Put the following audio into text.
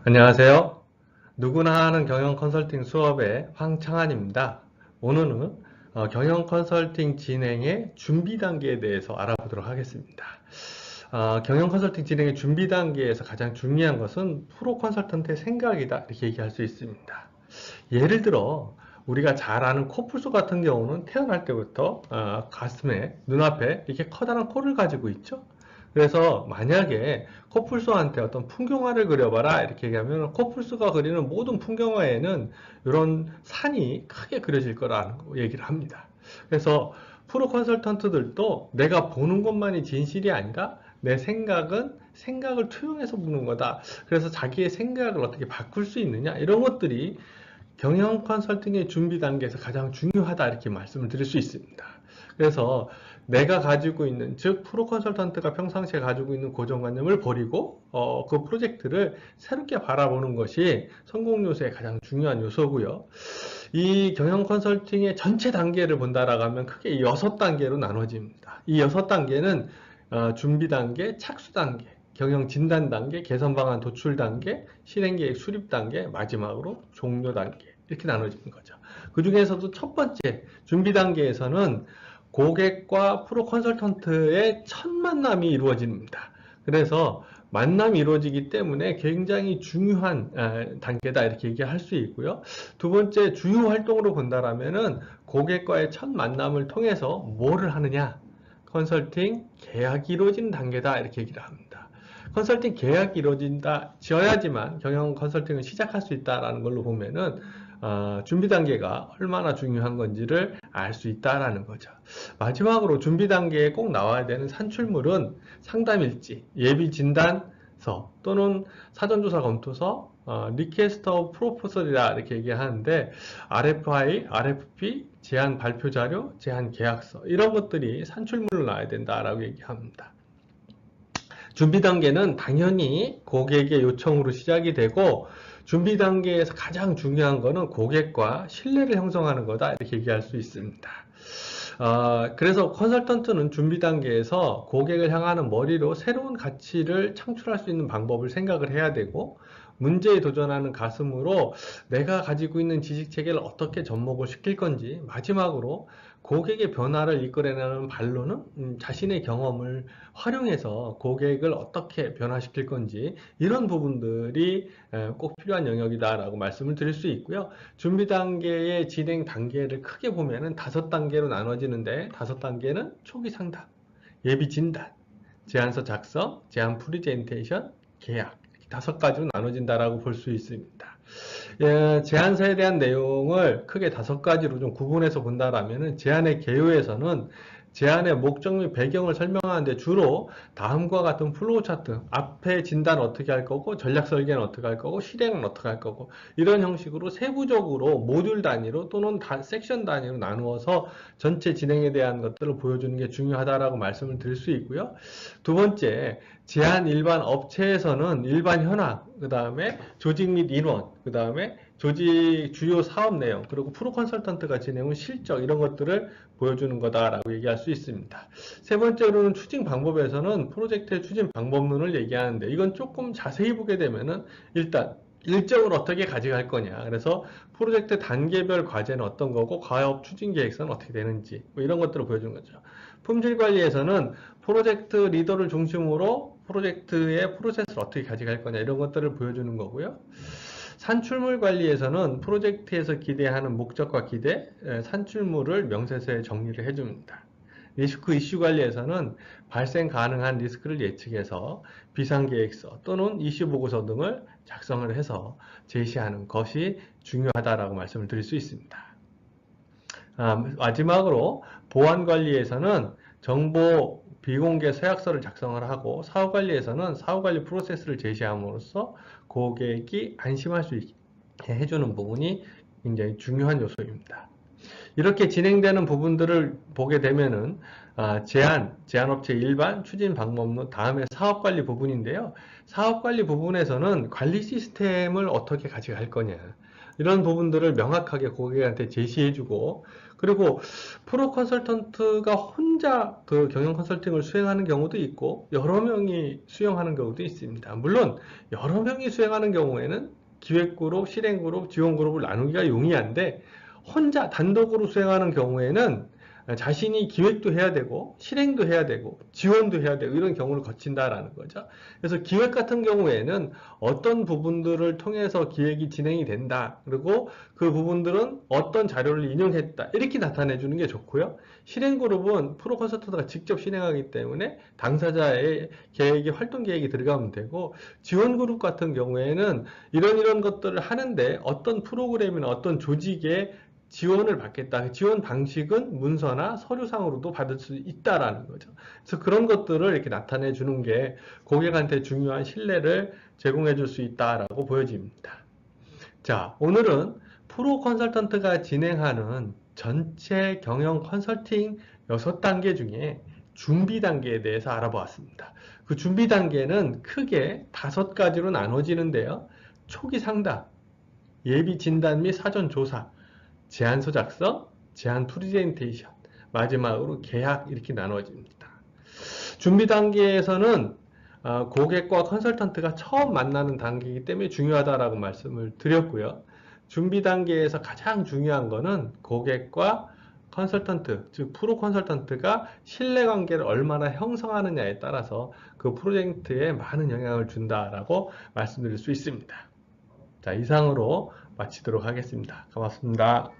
안녕하세요. 누구나 하는 경영 컨설팅 수업의 황창한입니다. 오늘은 경영 컨설팅 진행의 준비 단계에 대해서 알아보도록 하겠습니다. 경영 컨설팅 진행의 준비 단계에서 가장 중요한 것은 프로 컨설턴트의 생각이다, 이렇게 얘기할 수 있습니다. 예를 들어 우리가 잘 아는 코뿔소 같은 경우는 태어날 때부터 가슴에, 눈앞에 이렇게 커다란 코를 가지고 있죠. 그래서 만약에 코뿔소한테 어떤 풍경화를 그려봐라 이렇게 얘기하면 코뿔소가 그리는 모든 풍경화에는 이런 산이 크게 그려질 거라는 얘기를 합니다. 그래서 프로 컨설턴트들도 내가 보는 것만이 진실이 아니라 내 생각은 생각을 투영해서 보는 거다. 그래서 자기의 생각을 어떻게 바꿀 수 있느냐, 이런 것들이 경영 컨설팅의 준비 단계에서 가장 중요하다, 이렇게 말씀을 드릴 수 있습니다. 그래서 내가 가지고 있는, 즉 프로 컨설턴트가 평상시에 가지고 있는 고정관념을 버리고 그 프로젝트를 새롭게 바라보는 것이 성공 요소의 가장 중요한 요소고요. 이 경영 컨설팅의 전체 단계를 본다라고 하면 크게 6단계로 나눠집니다. 이 6단계는 준비 단계, 착수 단계, 경영 진단 단계, 개선 방안 도출 단계, 실행 계획 수립 단계, 마지막으로 종료 단계, 이렇게 나눠지는 거죠. 그 중에서도 첫 번째 준비 단계에서는 고객과 프로 컨설턴트의 첫 만남이 이루어집니다. 그래서 만남이 이루어지기 때문에 굉장히 중요한 단계다, 이렇게 얘기할 수 있고요. 두 번째 주요 활동으로 본다라면은 고객과의 첫 만남을 통해서 뭐를 하느냐, 컨설팅 계약이 이루어지는 단계다, 이렇게 얘기를 합니다. 컨설팅 계약이 이루어진다, 지어야지만 경영 컨설팅을 시작할 수 있다라는 걸로 보면은 준비 단계가 얼마나 중요한 건지를 알 수 있다라는 거죠. 마지막으로 준비 단계에 꼭 나와야 되는 산출물은 상담일지, 예비 진단서 또는 사전조사 검토서, 리퀘스트 오브 프로포설이라 이렇게 얘기하는데 RFI, RFP, 제안 발표 자료, 제안 계약서, 이런 것들이 산출물로 나와야 된다라고 얘기합니다. 준비 단계는 당연히 고객의 요청으로 시작이 되고, 준비 단계에서 가장 중요한 것은 고객과 신뢰를 형성하는 거다, 이렇게 얘기할 수 있습니다. 그래서 컨설턴트는 준비 단계에서 고객을 향하는 머리로 새로운 가치를 창출할 수 있는 방법을 생각을 해야 되고, 문제에 도전하는 가슴으로 내가 가지고 있는 지식 체계를 어떻게 접목을 시킬 건지, 마지막으로 고객의 변화를 이끌어내는 발로는 자신의 경험을 활용해서 고객을 어떻게 변화시킬 건지, 이런 부분들이 꼭 필요한 영역이다라고 말씀을 드릴 수 있고요. 준비 단계의 진행 단계를 크게 보면은 5단계로 나눠지는데, 5단계는 초기 상담, 예비 진단, 제안서 작성, 제안 프리젠테이션, 계약, 5가지로 나눠진다라고 볼 수 있습니다. 제안서에 대한 내용을 크게 5가지로 좀 구분해서 본다라면은, 제안의 개요에서는 제안의 목적 및 배경을 설명하는데 주로 다음과 같은 플로우 차트, 앞에 진단 어떻게 할 거고, 전략 설계는 어떻게 할 거고, 실행은 어떻게 할 거고, 이런 형식으로 세부적으로 모듈 단위로 또는 섹션 단위로 나누어서 전체 진행에 대한 것들을 보여주는 게 중요하다라고 말씀을 드릴 수 있고요. 두 번째, 제안 일반 업체에서는 일반 현황, 그 다음에 조직 및 인원, 그 다음에 조직 주요 사업 내용, 그리고 프로 컨설턴트가 진행한 실적, 이런 것들을 보여주는 거다라고 얘기할 수 있습니다. 세 번째로는 추진 방법에서는 프로젝트의 추진 방법론을 얘기하는데, 이건 조금 자세히 보게 되면은 일단 일정을 어떻게 가져갈 거냐, 그래서 프로젝트 단계별 과제는 어떤 거고 과업 추진 계획서는 어떻게 되는지, 뭐 이런 것들을 보여주는 거죠. 품질 관리에서는 프로젝트 리더를 중심으로 프로젝트의 프로세스를 어떻게 가져갈 거냐, 이런 것들을 보여주는 거고요. 산출물 관리에서는 프로젝트에서 기대하는 목적과 기대, 산출물을 명세서에 정리를 해줍니다. 리스크 이슈 관리에서는 발생 가능한 리스크를 예측해서 비상계획서 또는 이슈 보고서 등을 작성을 해서 제시하는 것이 중요하다라고 말씀을 드릴 수 있습니다. 마지막으로 보안 관리에서는 정보 비공개 서약서를 작성을 하고, 사후관리에서는 사후관리 프로세스를 제시함으로써 고객이 안심할 수 있게 해주는 부분이 굉장히 중요한 요소입니다. 이렇게 진행되는 부분들을 보게 되면은 제안업체 일반, 추진 방법론, 다음에 사업관리 부분인데요. 사업관리 부분에서는 관리 시스템을 어떻게 가져갈 거냐, 이런 부분들을 명확하게 고객한테 제시해주고, 그리고 프로 컨설턴트가 혼자 그 경영 컨설팅을 수행하는 경우도 있고 여러 명이 수행하는 경우도 있습니다. 물론 여러 명이 수행하는 경우에는 기획그룹, 실행그룹, 지원그룹을 나누기가 용이한데 혼자 단독으로 수행하는 경우에는 자신이 기획도 해야 되고 실행도 해야 되고 지원도 해야 되고 이런 경우를 거친다라는 거죠. 그래서 기획 같은 경우에는 어떤 부분들을 통해서 기획이 진행이 된다. 그리고 그 부분들은 어떤 자료를 인용했다. 이렇게 나타내 주는 게 좋고요. 실행 그룹은 프로 컨설턴트가 직접 실행하기 때문에 당사자의 계획이 활동 계획이 들어가면 되고 지원 그룹 같은 경우에는 이런 것들을 하는데 어떤 프로그램이나 어떤 조직의 지원을 받겠다. 그 지원 방식은 문서나 서류상으로도 받을 수 있다라는 거죠. 그래서 그런 것들을 이렇게 나타내 주는 게 고객한테 중요한 신뢰를 제공해 줄 수 있다라고 보여집니다. 자, 오늘은 프로 컨설턴트가 진행하는 전체 경영 컨설팅 6단계 중에 준비 단계에 대해서 알아보았습니다. 그 준비 단계는 크게 5가지로 나눠지는데요. 초기 상담, 예비 진단 및 사전 조사, 제안서 작성, 제안 프레젠테이션, 마지막으로 계약 이렇게 나눠집니다. 준비 단계에서는 고객과 컨설턴트가 처음 만나는 단계이기 때문에 중요하다라고 말씀을 드렸고요. 준비 단계에서 가장 중요한 거는 고객과 컨설턴트, 즉 프로 컨설턴트가 신뢰관계를 얼마나 형성하느냐에 따라서 그 프로젝트에 많은 영향을 준다라고 말씀드릴 수 있습니다. 자, 이상으로 마치도록 하겠습니다. 고맙습니다.